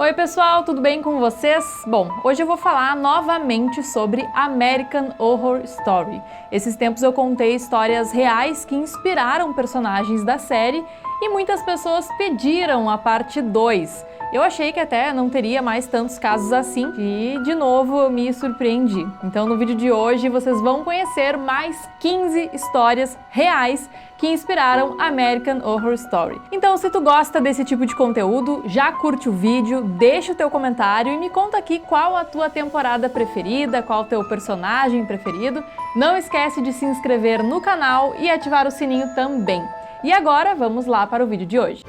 Oi pessoal, tudo bem com vocês? Bom, hoje eu vou falar novamente sobre American Horror Story. Esses tempos eu contei histórias reais que inspiraram personagens da série e muitas pessoas pediram a parte 2. Eu achei que até não teria mais tantos casos assim e, de novo, eu me surpreendi. Então, no vídeo de hoje, vocês vão conhecer mais 15 histórias reais que inspiraram American Horror Story. Então, se tu gosta desse tipo de conteúdo, já curte o vídeo, deixa o teu comentário e me conta aqui qual a tua temporada preferida, qual o teu personagem preferido. Não esquece de se inscrever no canal e ativar o sininho também. E agora, vamos lá para o vídeo de hoje.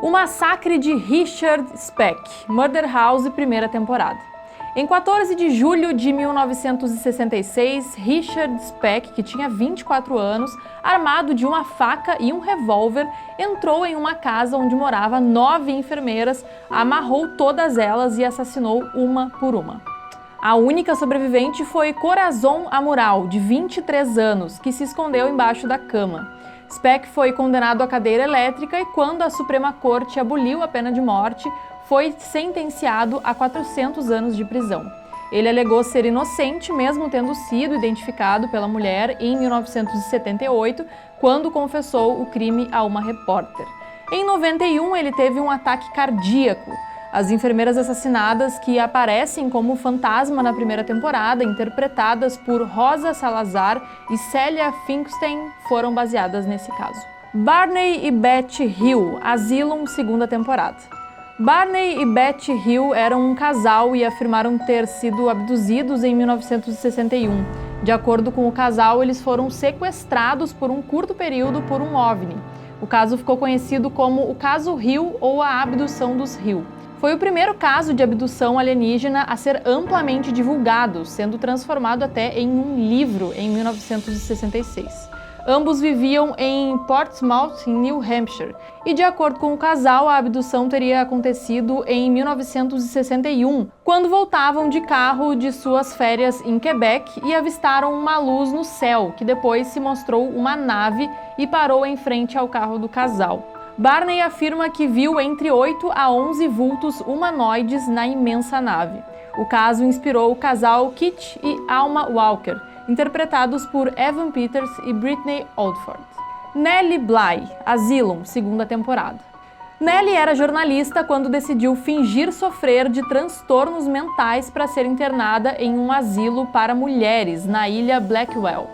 O Massacre de Richard Speck, Murder House, primeira temporada. Em 14 de julho de 1966, Richard Speck, que tinha 24 anos, armado de uma faca e um revólver, entrou em uma casa onde morava 9 enfermeiras, amarrou todas elas e assassinou uma por uma. A única sobrevivente foi Corazon Amural, de 23 anos, que se escondeu embaixo da cama. Speck foi condenado à cadeira elétrica e, quando a Suprema Corte aboliu a pena de morte, foi sentenciado a 400 anos de prisão. Ele alegou ser inocente, mesmo tendo sido identificado pela mulher em 1978, quando confessou o crime a uma repórter. Em 91, ele teve um ataque cardíaco. As enfermeiras assassinadas, que aparecem como fantasma na primeira temporada, interpretadas por Rosa Salazar e Célia Finkelstein, foram baseadas nesse caso. Barney e Beth Hill, Asylum, segunda temporada. Barney e Beth Hill eram um casal e afirmaram ter sido abduzidos em 1961. De acordo com o casal, eles foram sequestrados por um curto período por um OVNI. O caso ficou conhecido como o caso Hill ou a abdução dos Hill. Foi o primeiro caso de abdução alienígena a ser amplamente divulgado, sendo transformado até em um livro em 1966. Ambos viviam em Portsmouth, em New Hampshire, e de acordo com o casal, a abdução teria acontecido em 1961, quando voltavam de carro de suas férias em Quebec e avistaram uma luz no céu, que depois se mostrou uma nave e parou em frente ao carro do casal. Barney afirma que viu entre 8 a 11 vultos humanoides na imensa nave. O caso inspirou o casal Kit e Alma Walker, interpretados por Evan Peters e Brittany Oldford. Nellie Bly, Asylum, segunda temporada. Nellie era jornalista quando decidiu fingir sofrer de transtornos mentais para ser internada em um asilo para mulheres na ilha Blackwell.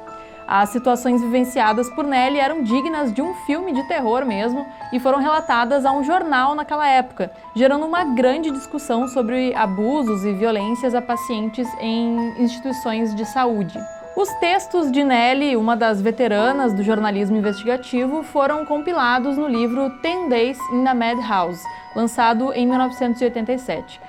As situações vivenciadas por Nellie eram dignas de um filme de terror mesmo e foram relatadas a um jornal naquela época, gerando uma grande discussão sobre abusos e violências a pacientes em instituições de saúde. Os textos de Nellie, uma das veteranas do jornalismo investigativo, foram compilados no livro 10 Days in the Madhouse, lançado em 1987.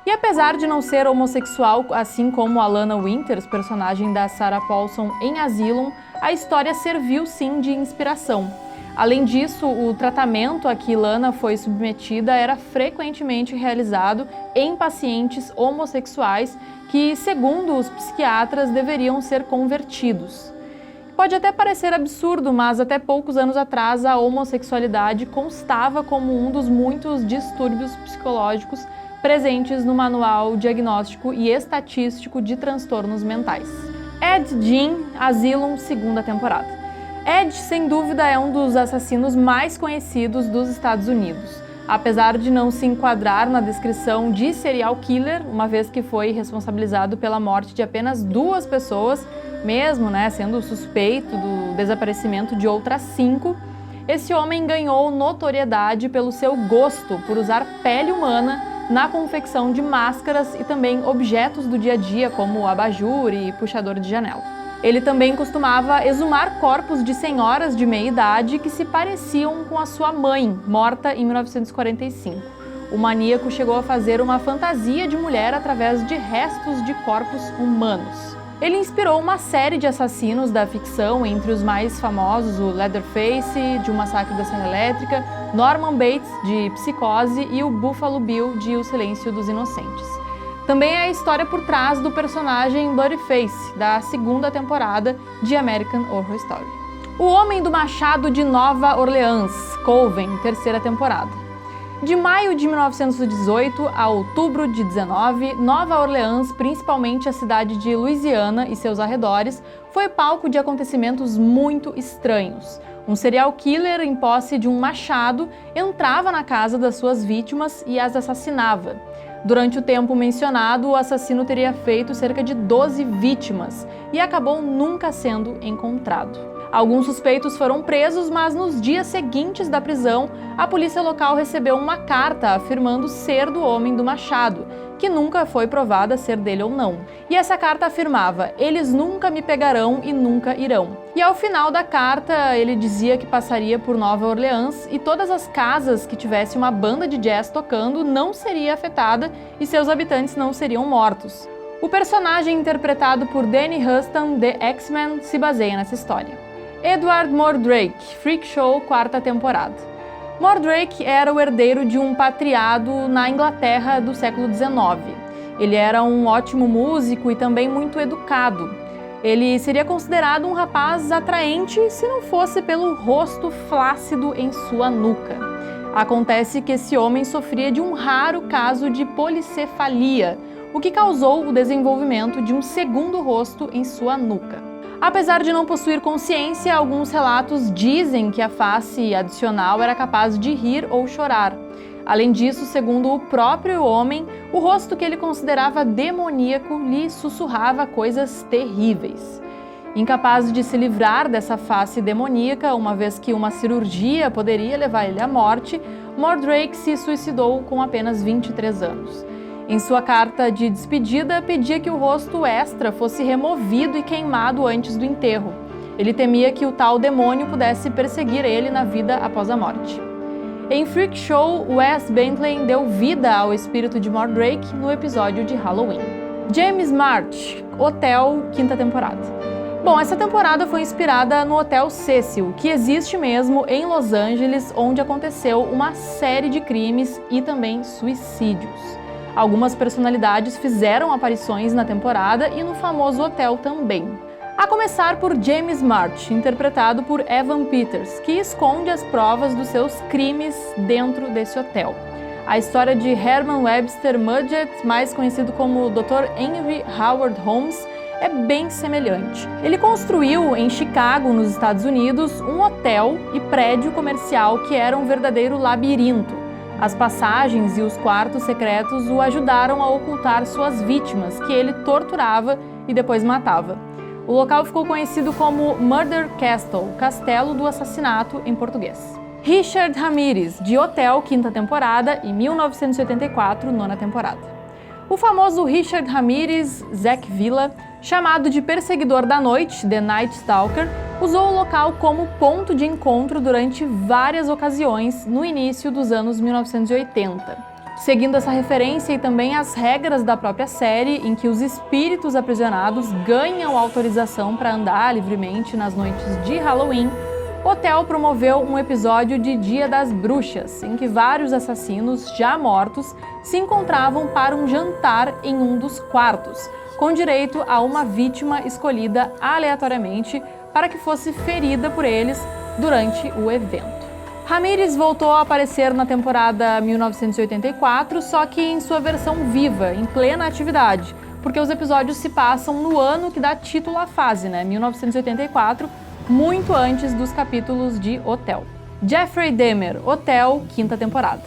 E apesar de não ser homossexual, assim como a Lana Winters, personagem da Sarah Paulson em Asylum, a história serviu sim de inspiração. Além disso, o tratamento a que Lana foi submetida era frequentemente realizado em pacientes homossexuais que, segundo os psiquiatras, deveriam ser convertidos. Pode até parecer absurdo, mas até poucos anos atrás a homossexualidade constava como um dos muitos distúrbios psicológicos presentes no Manual Diagnóstico e Estatístico de Transtornos Mentais. Ed Gein, Asylum, segunda temporada. Ed, sem dúvida, é um dos assassinos mais conhecidos dos Estados Unidos. Apesar de não se enquadrar na descrição de serial killer, uma vez que foi responsabilizado pela morte de apenas 2 pessoas, mesmo sendo suspeito do desaparecimento de outras 5, esse homem ganhou notoriedade pelo seu gosto por usar pele humana na confecção de máscaras e também objetos do dia a dia, como abajur e puxador de janela. Ele também costumava exumar corpos de senhoras de meia-idade que se pareciam com a sua mãe, morta em 1945. O maníaco chegou a fazer uma fantasia de mulher através de restos de corpos humanos. Ele inspirou uma série de assassinos da ficção, entre os mais famosos o Leatherface, de Um Massacre da Serra Elétrica, Norman Bates, de Psicose, e o Buffalo Bill, de O Silêncio dos Inocentes. Também é a história por trás do personagem Blurryface, da segunda temporada de American Horror Story. O Homem do Machado de Nova Orleans, Coven, terceira temporada. De maio de 1918 a outubro de 19, Nova Orleans, principalmente a cidade de Louisiana e seus arredores, foi palco de acontecimentos muito estranhos. Um serial killer em posse de um machado entrava na casa das suas vítimas e as assassinava. Durante o tempo mencionado, o assassino teria feito cerca de 12 vítimas e acabou nunca sendo encontrado. Alguns suspeitos foram presos, mas nos dias seguintes da prisão, a polícia local recebeu uma carta afirmando ser do homem do machado, que nunca foi provada ser dele ou não. E essa carta afirmava: eles nunca me pegarão e nunca irão. E ao final da carta, ele dizia que passaria por Nova Orleans e todas as casas que tivesse uma banda de jazz tocando não seria afetada e seus habitantes não seriam mortos. O personagem interpretado por Danny Huston, de X-Men, se baseia nessa história. Edward Mordrake, Freak Show, quarta temporada. Mordrake era o herdeiro de um patriado na Inglaterra do século XIX. Ele era um ótimo músico e também muito educado. Ele seria considerado um rapaz atraente se não fosse pelo rosto flácido em sua nuca. Acontece que esse homem sofria de um raro caso de policefalia, o que causou o desenvolvimento de um segundo rosto em sua nuca. Apesar de não possuir consciência, alguns relatos dizem que a face adicional era capaz de rir ou chorar. Além disso, segundo o próprio homem, o rosto que ele considerava demoníaco lhe sussurrava coisas terríveis. Incapaz de se livrar dessa face demoníaca, uma vez que uma cirurgia poderia levar ele à morte, Mordrake se suicidou com apenas 23 anos. Em sua carta de despedida, pedia que o rosto extra fosse removido e queimado antes do enterro. Ele temia que o tal demônio pudesse perseguir ele na vida após a morte. Em Freak Show, Wes Bentley deu vida ao espírito de Mordrake no episódio de Halloween. James March, Hotel, quinta temporada. Bom, essa temporada foi inspirada no Hotel Cecil, que existe mesmo em Los Angeles, onde aconteceu uma série de crimes e também suicídios. Algumas personalidades fizeram aparições na temporada e no famoso hotel também. A começar por James March, interpretado por Evan Peters, que esconde as provas dos seus crimes dentro desse hotel. A história de Herman Webster Mudgett, mais conhecido como Dr. Henry Howard Holmes, é bem semelhante. Ele construiu em Chicago, nos Estados Unidos, um hotel e prédio comercial que era um verdadeiro labirinto. As passagens e os quartos secretos o ajudaram a ocultar suas vítimas, que ele torturava e depois matava. O local ficou conhecido como Murder Castle, Castelo do Assassinato em português. Richard Ramirez, de Hotel, quinta temporada, e 1984, nona temporada. O famoso Richard Ramirez, Zack Villa, chamado de Perseguidor da Noite, The Night Stalker, usou o local como ponto de encontro durante várias ocasiões no início dos anos 1980. Seguindo essa referência e também as regras da própria série, em que os espíritos aprisionados ganham autorização para andar livremente nas noites de Halloween, Hotel promoveu um episódio de Dia das Bruxas, em que vários assassinos já mortos se encontravam para um jantar em um dos quartos, com direito a uma vítima escolhida aleatoriamente para que fosse ferida por eles durante o evento. Ramirez voltou a aparecer na temporada 1984, só que em sua versão viva, em plena atividade, porque os episódios se passam no ano que dá título à fase, 1984, muito antes dos capítulos de Hotel. Jeffrey Dahmer, Hotel, quinta temporada.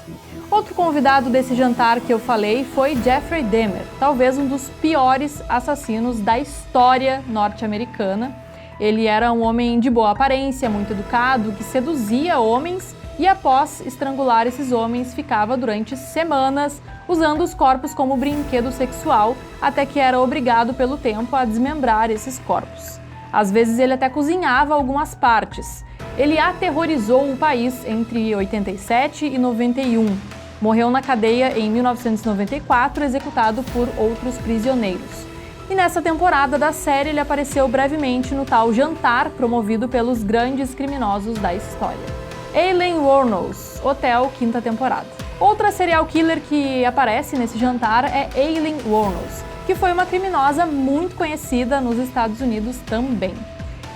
Outro convidado desse jantar que eu falei foi Jeffrey Dahmer, talvez um dos piores assassinos da história norte-americana. Ele era um homem de boa aparência, muito educado, que seduzia homens e após estrangular esses homens ficava durante semanas usando os corpos como brinquedo sexual, até que era obrigado pelo tempo a desmembrar esses corpos. Às vezes ele até cozinhava algumas partes. Ele aterrorizou o país entre 87 e 91. Morreu na cadeia em 1994, executado por outros prisioneiros. E nessa temporada da série ele apareceu brevemente no tal jantar promovido pelos grandes criminosos da história. Aileen Wuornos, Deus, Hotel, 5ª temporada. Outra serial killer que aparece nesse jantar é Aileen Wuornos, que foi uma criminosa muito conhecida nos Estados Unidos também.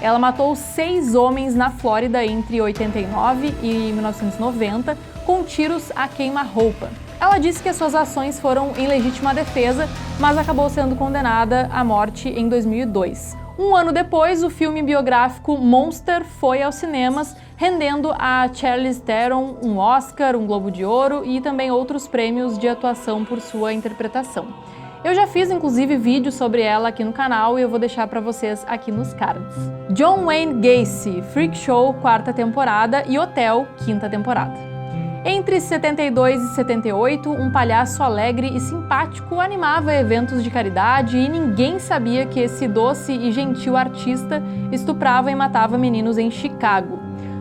Ela matou 6 homens na Flórida entre 89 e 1990 com tiros a queima-roupa. Ela disse que as suas ações foram em legítima defesa, mas acabou sendo condenada à morte em 2002. Um ano depois, o filme biográfico Monster foi aos cinemas, rendendo a Charlize Theron um Oscar, um Globo de Ouro e também outros prêmios de atuação por sua interpretação. Eu já fiz, inclusive, vídeo sobre ela aqui no canal e eu vou deixar para vocês aqui nos cards. John Wayne Gacy, Freak Show, 4ª temporada e Hotel, 5ª temporada. Entre 72 e 78, um palhaço alegre e simpático animava eventos de caridade e ninguém sabia que esse doce e gentil artista estuprava e matava meninos em Chicago.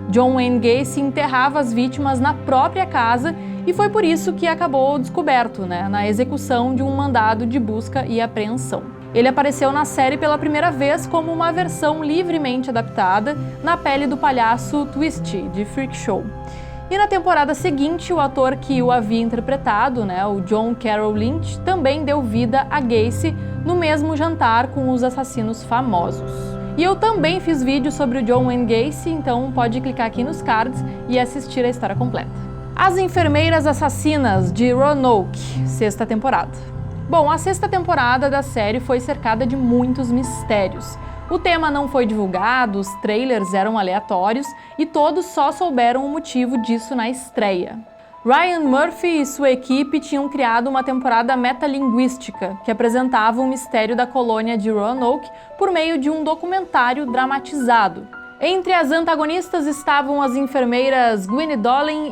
John Wayne Gacy enterrava as vítimas na própria casa e foi por isso que acabou descoberto, na execução de um mandado de busca e apreensão. Ele apareceu na série pela primeira vez como uma versão livremente adaptada na pele do palhaço Twisty, de Freak Show. E na temporada seguinte, o ator que o havia interpretado, o John Carroll Lynch, também deu vida a Gacy no mesmo jantar com os assassinos famosos. E eu também fiz vídeo sobre o John Wayne Gacy, então pode clicar aqui nos cards e assistir a história completa. As Enfermeiras Assassinas, de Roanoke, 6ª temporada. Bom, a 6ª temporada da série foi cercada de muitos mistérios. O tema não foi divulgado, os trailers eram aleatórios e todos só souberam o motivo disso na estreia. Ryan Murphy e sua equipe tinham criado uma temporada metalinguística que apresentava o mistério da colônia de Roanoke por meio de um documentário dramatizado. Entre as antagonistas estavam as enfermeiras Gwynne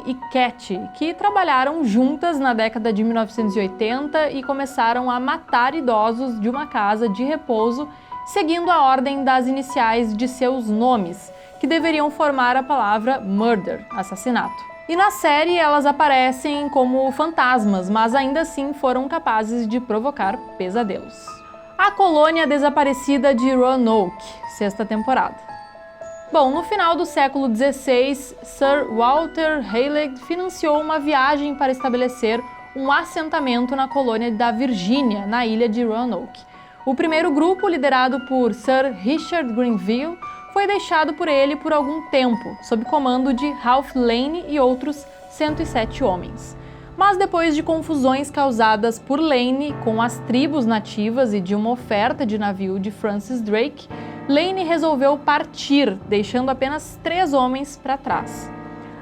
e Cat, que trabalharam juntas na década de 1980 e começaram a matar idosos de uma casa de repouso, seguindo a ordem das iniciais de seus nomes, que deveriam formar a palavra murder, assassinato. E na série elas aparecem como fantasmas, mas ainda assim foram capazes de provocar pesadelos. A Colônia Desaparecida de Roanoke, 6ª temporada. Bom, no final do século XVI, Sir Walter Raleigh financiou uma viagem para estabelecer um assentamento na colônia da Virgínia, na ilha de Roanoke. O primeiro grupo, liderado por Sir Richard Grenville, foi deixado por ele por algum tempo, sob comando de Ralph Lane e outros 107 homens. Mas depois de confusões causadas por Lane com as tribos nativas e de uma oferta de navio de Francis Drake, Lane resolveu partir, deixando apenas 3 homens para trás.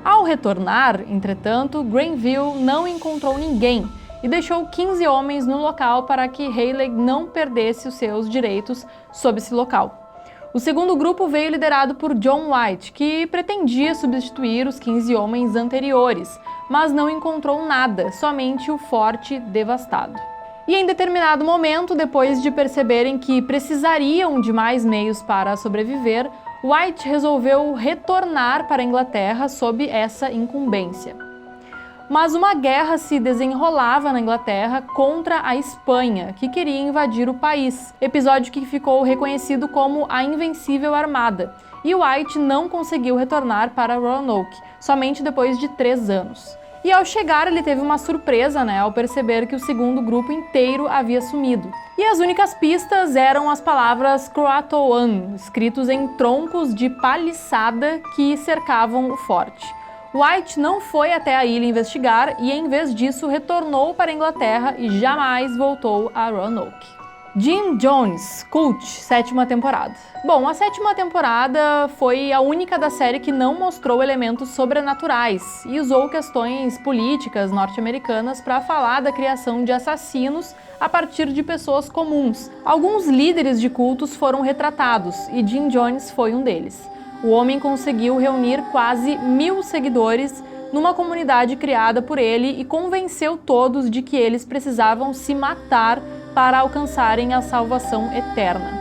Ao retornar, entretanto, Grenville não encontrou ninguém e deixou 15 homens no local para que Raleigh não perdesse os seus direitos sobre esse local. O segundo grupo veio liderado por John White, que pretendia substituir os 15 homens anteriores, mas não encontrou nada, somente o forte devastado. E em determinado momento, depois de perceberem que precisariam de mais meios para sobreviver, White resolveu retornar para a Inglaterra sob essa incumbência. Mas uma guerra se desenrolava na Inglaterra contra a Espanha, que queria invadir o país, episódio que ficou reconhecido como a Invencível Armada, e White não conseguiu retornar para Roanoke, somente depois de 3 anos. E ao chegar, ele teve uma surpresa, ao perceber que o segundo grupo inteiro havia sumido. E as únicas pistas eram as palavras Croatoan, escritos em troncos de paliçada que cercavam o forte. White não foi até a ilha investigar e, em vez disso, retornou para a Inglaterra e jamais voltou a Roanoke. Jim Jones, Cult, 7ª temporada. Bom, a 7ª temporada foi a única da série que não mostrou elementos sobrenaturais e usou questões políticas norte-americanas para falar da criação de assassinos a partir de pessoas comuns. Alguns líderes de cultos foram retratados e Jim Jones foi um deles. O homem conseguiu reunir quase 1000 seguidores numa comunidade criada por ele e convenceu todos de que eles precisavam se matar para alcançarem a salvação eterna.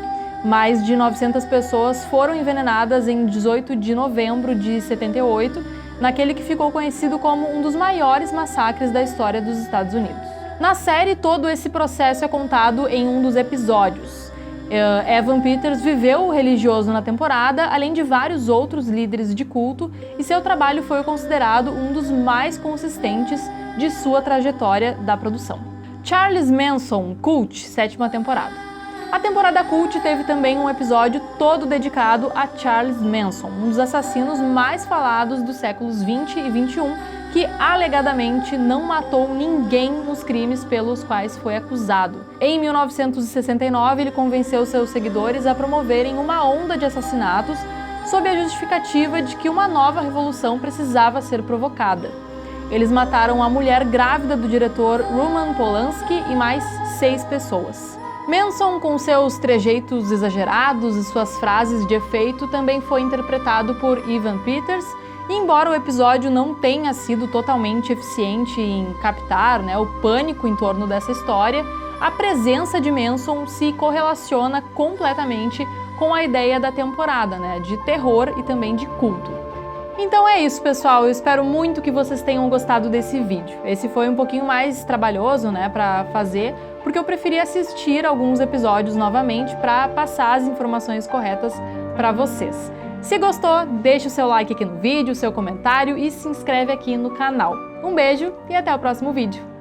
Mais de 900 pessoas foram envenenadas em 18 de novembro de 78, naquele que ficou conhecido como um dos maiores massacres da história dos Estados Unidos. Na série, todo esse processo é contado em um dos episódios. Evan Peters viveu o religioso na temporada, além de vários outros líderes de culto, e seu trabalho foi considerado um dos mais consistentes de sua trajetória da produção. Charles Manson, Cult, 7ª temporada. A temporada Cult teve também um episódio todo dedicado a Charles Manson, um dos assassinos mais falados dos séculos 20 e 21, que alegadamente não matou ninguém nos crimes pelos quais foi acusado. Em 1969, ele convenceu seus seguidores a promoverem uma onda de assassinatos sob a justificativa de que uma nova revolução precisava ser provocada. Eles mataram a mulher grávida do diretor Roman Polanski e mais 6 pessoas. Manson, com seus trejeitos exagerados e suas frases de efeito, também foi interpretado por Evan Peters, e embora o episódio não tenha sido totalmente eficiente em captar o pânico em torno dessa história, a presença de Manson se correlaciona completamente com a ideia da temporada, de terror e também de culto. Então é isso, pessoal. Eu espero muito que vocês tenham gostado desse vídeo. Esse foi um pouquinho mais trabalhoso, para fazer, porque eu preferi assistir alguns episódios novamente para passar as informações corretas para vocês. Se gostou, deixa o seu like aqui no vídeo, o seu comentário e se inscreve aqui no canal. Um beijo e até o próximo vídeo.